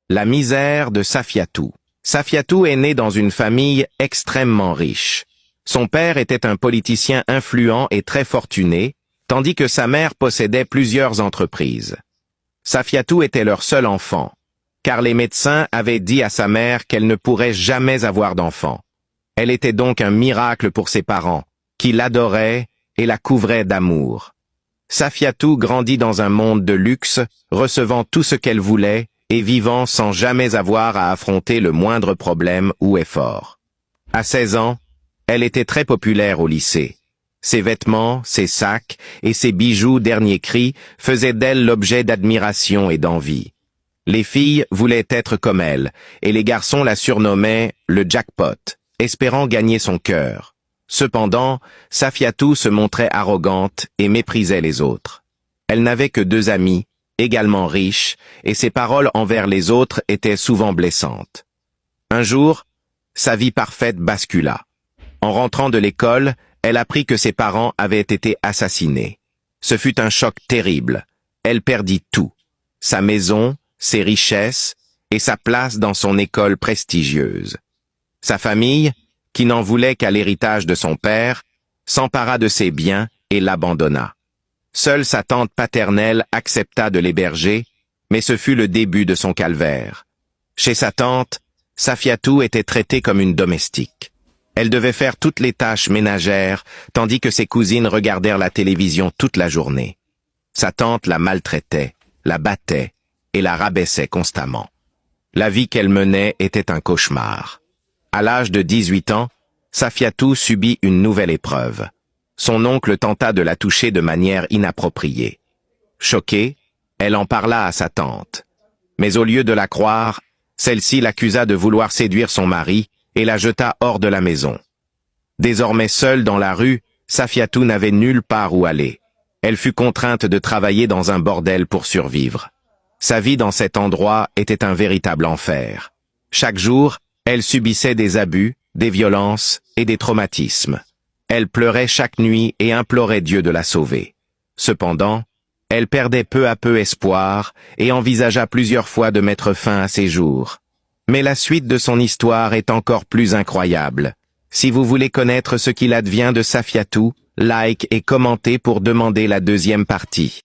La misère de Safiatou. Safiatou est né dans une famille extrêmement riche. Son père était un politicien influent et très fortuné, tandis que sa mère possédait plusieurs entreprises. Safiatou était leur seul enfant, car les médecins avaient dit à sa mère qu'elle ne pourrait jamais avoir d'enfant. Elle était donc un miracle pour ses parents, qui l'adoraient et la couvraient d'amour. Safiatou grandit dans un monde de luxe, recevant tout ce qu'elle voulait et vivant sans jamais avoir à affronter le moindre problème ou effort. À 16 ans, elle était très populaire au lycée. Ses vêtements, ses sacs et ses bijoux dernier cri faisaient d'elle l'objet d'admiration et d'envie. Les filles voulaient être comme elle, et les garçons la surnommaient le jackpot, espérant gagner son cœur. Cependant, Safiatou se montrait arrogante et méprisait les autres. Elle n'avait que 2 amis, également riches, et ses paroles envers les autres étaient souvent blessantes. Un jour, sa vie parfaite bascula. En rentrant de l'école, elle apprit que ses parents avaient été assassinés. Ce fut un choc terrible. Elle perdit tout. Sa maison, ses richesses et sa place dans son école prestigieuse. Sa famille, qui n'en voulait qu'à l'héritage de son père, s'empara de ses biens et l'abandonna. Seule sa tante paternelle accepta de l'héberger, mais ce fut le début de son calvaire. Chez sa tante, Safiatou était traitée comme une domestique. Elle devait faire toutes les tâches ménagères, tandis que ses cousines regardèrent la télévision toute la journée. Sa tante la maltraitait, la battait et la rabaissait constamment. La vie qu'elle menait était un cauchemar. À l'âge de 18 ans, Safiatou subit une nouvelle épreuve. Son oncle tenta de la toucher de manière inappropriée. Choquée, elle en parla à sa tante. Mais au lieu de la croire, celle-ci l'accusa de vouloir séduire son mari et la jeta hors de la maison. Désormais seule dans la rue, Safiatou n'avait nulle part où aller. Elle fut contrainte de travailler dans un bordel pour survivre. Sa vie dans cet endroit était un véritable enfer. Chaque jour, elle subissait des abus, des violences et des traumatismes. Elle pleurait chaque nuit et implorait Dieu de la sauver. Cependant, elle perdait peu à peu espoir et envisagea plusieurs fois de mettre fin à ses jours. Mais la suite de son histoire est encore plus incroyable. Si vous voulez connaître ce qu'il advient de Safiatou, like et commentez pour demander la 2e partie.